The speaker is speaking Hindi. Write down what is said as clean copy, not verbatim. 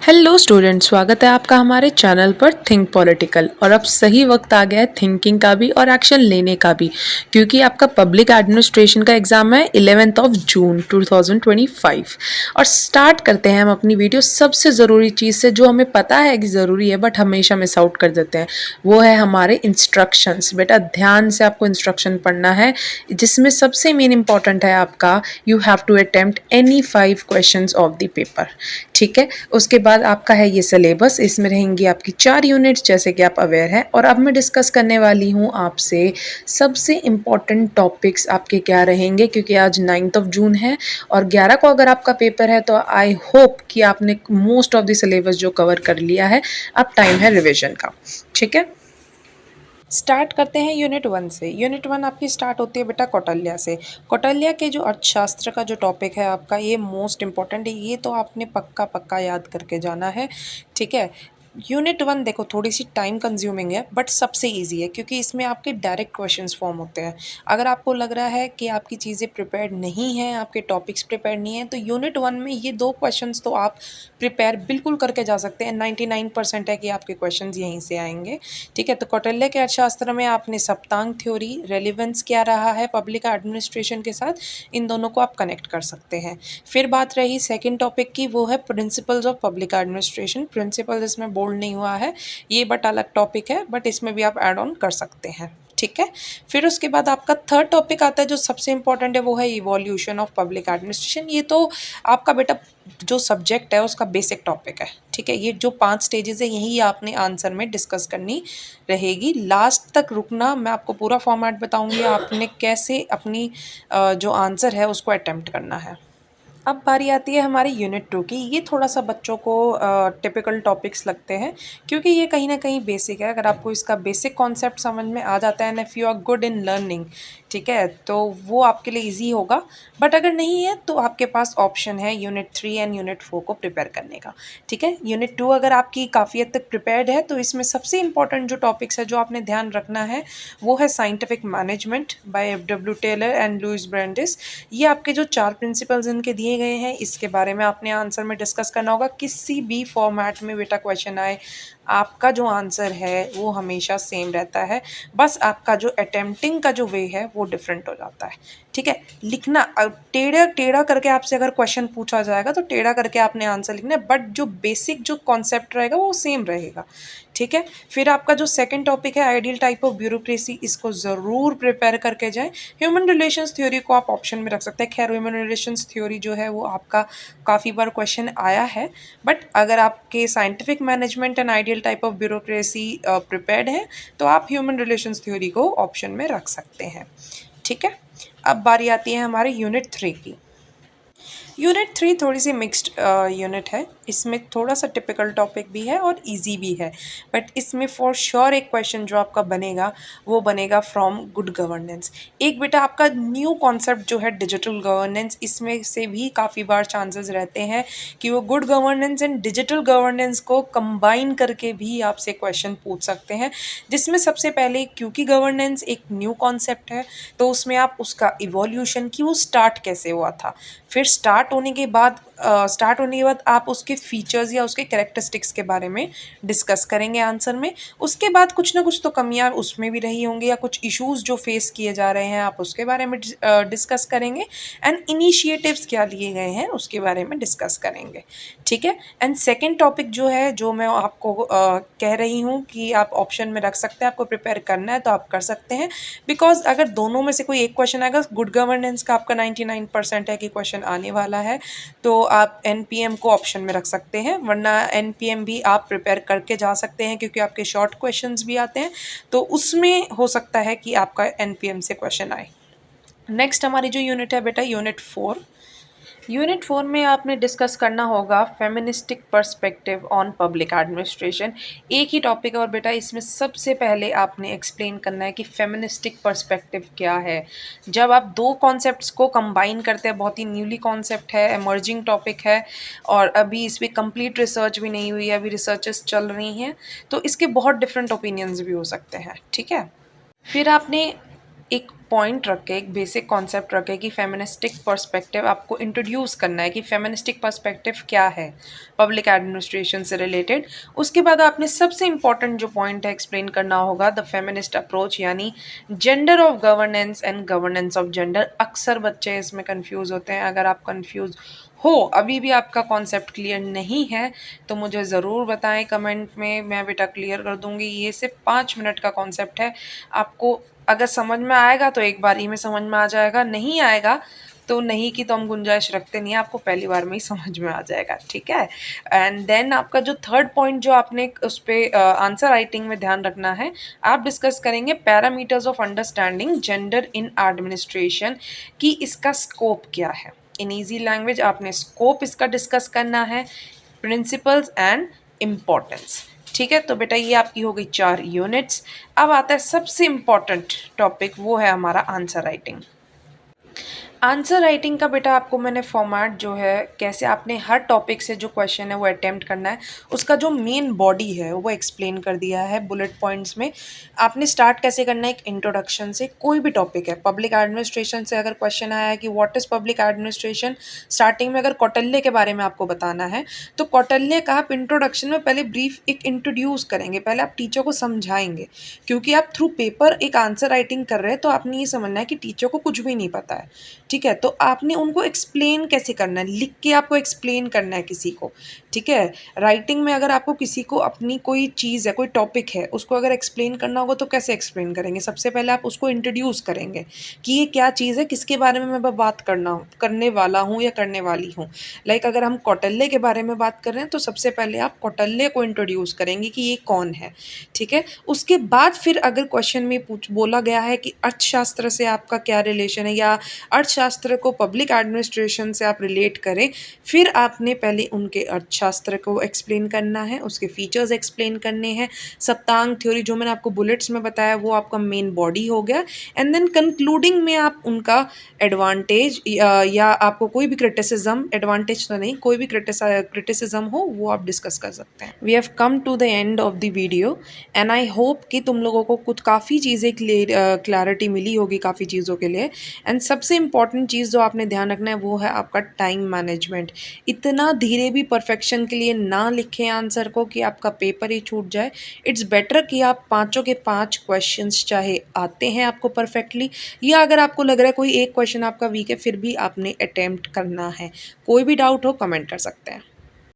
हेलो स्टूडेंट, स्वागत है आपका हमारे चैनल पर थिंक पॉलिटिकल। और अब सही वक्त आ गया है थिंकिंग का भी और एक्शन लेने का भी, क्योंकि आपका पब्लिक एडमिनिस्ट्रेशन का एग्जाम है 11 जून 2025। और स्टार्ट करते हैं हम अपनी वीडियो सबसे ज़रूरी चीज़ से, जो हमें पता है कि ज़रूरी है बट हमेशा मिस आउट कर देते हैं। वो है हमारे इंस्ट्रक्शंस। बेटा ध्यान से आपको इंस्ट्रक्शन पढ़ना है, जिसमें सबसे मेन इंपॉर्टेंट है आपका you have to attempt any 5 questions of the paper. ठीक है, उसके बाद आपका है ये सिलेबस। इसमें रहेंगी आपकी 4 यूनिट्स, जैसे कि आप अवेयर हैं। और अब मैं डिस्कस करने वाली हूँ आपसे सबसे इम्पॉर्टेंट टॉपिक्स आपके क्या रहेंगे, क्योंकि आज 9 जून है और 11 को अगर आपका पेपर है, तो आई होप कि आपने मोस्ट ऑफ द सिलेबस जो कवर कर लिया है। अब टाइम है रिविजन का। ठीक है, स्टार्ट करते हैं यूनिट 1 से। यूनिट 1 आपकी स्टार्ट होती है बेटा कौटिल्य से। कौटिल्य के जो अर्थशास्त्र का जो टॉपिक है आपका, ये मोस्ट इंपॉर्टेंट है। ये तो आपने पक्का पक्का याद करके जाना है। ठीक है, यूनिट 1 देखो थोड़ी सी टाइम कंज्यूमिंग है, बट सबसे इजी है, क्योंकि इसमें आपके डायरेक्ट क्वेश्चंस फॉर्म होते हैं। अगर आपको लग रहा है कि आपकी चीज़ें प्रिपेयर्ड नहीं हैं, आपके टॉपिक्स प्रिपेयर्ड नहीं हैं, तो यूनिट 1 में ये 2 क्वेश्चंस तो आप प्रिपेयर बिल्कुल करके जा सकते हैं। 99% है कि आपके क्वेश्चंस यहीं से आएंगे। ठीक है, तो कौटिल्य के अर्थशास्त्र में आपने सप्तांग थ्योरी, रेलिवेंस क्या रहा है पब्लिक एडमिनिस्ट्रेशन के साथ, इन दोनों को आप कनेक्ट कर सकते हैं। फिर बात रही सेकंड टॉपिक की, वो है principles of public administration. Principle इसमें बोल्ड नहीं हुआ है ये, बट अलग टॉपिक है, बट इसमें भी आप ऐड ऑन कर सकते हैं। ठीक है, फिर उसके बाद आपका थर्ड टॉपिक आता है जो सबसे इंपॉर्टेंट है, वो है इवोल्यूशन ऑफ पब्लिक एडमिनिस्ट्रेशन। ये तो आपका बेटा जो सब्जेक्ट है उसका बेसिक टॉपिक है। ठीक है, ये जो 5 स्टेजेस है यही आपने आंसर में डिस्कस करनी रहेगी। लास्ट तक रुकना, मैं आपको पूरा फॉर्मेट बताऊंगी आपने कैसे अपनी जो आंसर है उसको अटेम्प्ट करना है। अब बारी आती है हमारी यूनिट 2 की। ये थोड़ा सा बच्चों को टिपिकल टॉपिक्स लगते हैं, क्योंकि ये कहीं ना कहीं बेसिक है। अगर आपको इसका बेसिक कॉन्सेप्ट समझ में आ जाता है, and if you are good in learning, ठीक है, तो वो आपके लिए इजी होगा। बट अगर नहीं है तो आपके पास ऑप्शन है यूनिट 3 एंड यूनिट 4 को प्रिपेयर करने का। ठीक है, यूनिट 2 अगर आपकी काफ़ी हद तक प्रिपेयर्ड है, तो इसमें सबसे इंपॉर्टेंट जो टॉपिक्स है जो आपने ध्यान रखना है, वो है scientific management by F.W. Taylor and Louis Brandeis. ये आपके जो 4 प्रिंसिपल्स इनके दिए गए हैं, इसके बारे में आपने आंसर में डिस्कस करना होगा। किसी भी फॉर्मेट में बेटा क्वेश्चन आए, आपका जो आंसर है वो हमेशा सेम रहता है। बस आपका जो अटेम्प्टिंग का जो वे है वो डिफरेंट हो जाता है। ठीक है, लिखना टेढ़ा टेढ़ा करके आपसे अगर क्वेश्चन पूछा जाएगा तो टेढ़ा करके आपने आंसर लिखना है, बट जो बेसिक जो कॉन्सेप्ट रहेगा वो सेम रहेगा। ठीक है, फिर आपका जो सेकंड टॉपिक है आइडियल टाइप ऑफ ब्यूरोक्रेसी, इसको ज़रूर प्रिपेयर करके जाएं। ह्यूमन रिलेशंस थ्योरी को आप ऑप्शन में रख सकते हैं। खैर, ह्यूमन रिलेशंस थ्योरी जो है वो आपका काफ़ी बार क्वेश्चन आया है, बट अगर आपके scientific management and ideal type of bureaucracy prepared है, तो आप ह्यूमन रिलेशंस थ्योरी को ऑप्शन में रख सकते हैं। ठीक है, अब बारी आती है हमारे यूनिट 3 की। यूनिट 3 थोड़ी सी मिक्स्ड यूनिट है। इसमें थोड़ा सा टिपिकल टॉपिक भी है और इजी भी है, बट इसमें फॉर श्योर एक क्वेश्चन जो आपका बनेगा वो बनेगा फ्रॉम गुड गवर्नेंस। एक बेटा आपका न्यू कॉन्सेप्ट जो है डिजिटल गवर्नेंस, इसमें से भी काफ़ी बार चांसेस रहते हैं कि वो good governance and digital governance को कंबाइन करके भी आपसे क्वेश्चन पूछ सकते हैं। जिसमें सबसे पहले, क्योंकि गवर्नेंस एक न्यू कॉन्सेप्ट है, तो उसमें आप उसका इवोल्यूशन की वो स्टार्ट कैसे हुआ था, फिर स्टार्ट होने के बाद आप उसके फीचर्स या उसके कैरेक्टरिस्टिक्स के बारे में डिस्कस करेंगे आंसर में। उसके बाद कुछ ना कुछ तो कमियां उसमें भी रही होंगी, या कुछ इश्यूज जो फेस किए जा रहे हैं आप उसके बारे में डिस्कस करेंगे, एंड इनिशिएटिव्स क्या लिए गए हैं उसके बारे में डिस्कस करेंगे। ठीक है, एंड सेकेंड टॉपिक जो है, जो मैं आपको कह रही हूँ कि आप ऑप्शन में रख सकते हैं, आपको प्रिपेयर करना है तो आप कर सकते हैं। बिकॉज अगर दोनों में से कोई एक क्वेश्चन आएगा, गुड गवर्नेंस का आपका 99% है कि क्वेश्चन आने वाला है, तो आप एनपीएम को ऑप्शन में रख सकते हैं। वरना एनपीएम भी आप प्रिपेयर करके जा सकते हैं, क्योंकि आपके शॉर्ट क्वेश्चंस भी आते हैं, तो उसमें हो सकता है कि आपका एनपीएम से क्वेश्चन आए। नेक्स्ट हमारी जो यूनिट है बेटा, यूनिट 4। यूनिट 4 में आपने डिस्कस करना होगा feministic perspective on public administration. एक ही टॉपिक है, और बेटा इसमें सबसे पहले आपने एक्सप्लेन करना है कि फेमिनिस्टिक पर्सपेक्टिव क्या है। जब आप दो कॉन्सेप्ट्स को कंबाइन करते हैं, बहुत ही न्यूली कॉन्सेप्ट है, एमर्जिंग टॉपिक है, और अभी इस पर कंप्लीट रिसर्च भी नहीं हुई है, अभी रिसर्चेस चल रही हैं, तो इसके बहुत डिफरेंट ओपिनियंस भी हो सकते हैं। ठीक है, फिर आपने एक पॉइंट रख के, एक बेसिक कॉन्सेप्ट रख के कि फेमिनिस्टिक पर्सपेक्टिव आपको इंट्रोड्यूस करना है कि फेमिनिस्टिक पर्सपेक्टिव क्या है पब्लिक एडमिनिस्ट्रेशन से रिलेटेड। उसके बाद आपने सबसे इंपॉर्टेंट जो पॉइंट है एक्सप्लेन करना होगा द फेमिनिस्ट अप्रोच, यानी gender of governance and governance of gender. अक्सर बच्चे इसमें कंफ्यूज होते हैं। अगर आप कंफ्यूज हो, अभी भी आपका कॉन्सेप्ट क्लियर नहीं है, तो मुझे ज़रूर बताएं कमेंट में, मैं बेटा क्लियर कर दूंगी। ये सिर्फ 5 मिनट का कॉन्सेप्ट है। आपको अगर समझ में आएगा तो एक बार ही में समझ में आ जाएगा, नहीं आएगा तो नहीं की तो हम गुंजाइश रखते नहीं है, आपको पहली बार में ही समझ में आ जाएगा, ठीक है। एंड देन आपका जो थर्ड पॉइंट जो आपने उस पर आंसर राइटिंग में ध्यान रखना है, आप डिस्कस करेंगे parameters of understanding gender in administration, कि इसका स्कोप क्या है। इन ईजी लैंग्वेज आपने स्कोप इसका डिस्कस करना है, प्रिंसिपल्स एंड इम्पोर्टेंस। ठीक है, तो बेटा ये आपकी हो गई 4 यूनिट्स। अब आता है सबसे इम्पॉर्टेंट टॉपिक, वो है हमारा आंसर राइटिंग। आंसर राइटिंग का बेटा आपको मैंने फॉर्मेट जो है, कैसे आपने हर टॉपिक से जो क्वेश्चन है वो अटेम्प्ट करना है, उसका जो मेन बॉडी है वो एक्सप्लेन कर दिया है बुलेट पॉइंट्स में। आपने स्टार्ट कैसे करना है, एक इंट्रोडक्शन से। कोई भी टॉपिक है, पब्लिक एडमिनिस्ट्रेशन से अगर क्वेश्चन आया है कि what is public administration, starting में अगर कौटिल्य के बारे में आपको बताना है तो कौटिल्य का आप इंट्रोडक्शन में पहले ब्रीफ एक इंट्रोड्यूस करेंगे, पहले आप टीचर को समझाएंगे, क्योंकि आप थ्रू पेपर एक आंसर राइटिंग कर रहे हैं, तो आपने ये समझना है कि टीचर को कुछ भी नहीं पता है। ठीक है, तो आपने उनको एक्सप्लेन कैसे करना है, लिख के आपको एक्सप्लेन करना है किसी को। ठीक है, राइटिंग में अगर आपको किसी को अपनी कोई चीज़ है, कोई टॉपिक है, उसको अगर एक्सप्लेन करना होगा तो कैसे एक्सप्लेन करेंगे, सबसे पहले आप उसको इंट्रोड्यूस करेंगे कि ये क्या चीज़ है, किसके बारे में मैं बात करने वाला हूँ या करने वाली हूँ। लाइक अगर हम कौटिल्य के बारे में बात कर रहे हैं तो सबसे पहले आप कौटिल्य को इंट्रोड्यूस करेंगे कि ये कौन है। ठीक है, उसके बाद फिर अगर क्वेश्चन में बोला गया है कि अर्थशास्त्र से आपका क्या रिलेशन है, या अर्थशास्त्र को पब्लिक एडमिनिस्ट्रेशन से आप रिलेट करें, फिर आपने पहले उनके अर्थशास्त्र को एक्सप्लेन करना है, उसके फीचर्स एक्सप्लेन करने हैं। सप्तांग थ्योरी जो मैंने आपको बुलेट्स में बताया वो आपका मेन बॉडी हो गया। एंड देन कंक्लूडिंग में आप उनका एडवांटेज या आपको कोई भी क्रिटिसिज्म, एडवांटेज तो नहीं, कोई भी क्रिटिसिज्म हो वो आप डिस्कस कर सकते हैं। We have come to the end of the video and I hope कि तुम लोगों को कुछ काफ़ी चीज़ें क्लैरिटी मिली होगी काफ़ी चीज़ों के लिए। एंड सबसे इम्पॉर्टेंट चीज़ जो आपने ध्यान रखना है वो है आपका टाइम मैनेजमेंट। इतना धीरे भी परफेक्शन के लिए ना लिखें आंसर को कि आपका पेपर ही छूट जाए। इट्स बेटर कि आप पाँचों के 5 क्वेश्चंस चाहे आते हैं आपको परफेक्टली, या अगर आपको लग रहा है कोई एक क्वेश्चन आपका वीक है, फिर भी आपने अटेम्प्ट करना है। कोई भी डाउट हो कमेंट कर सकते हैं।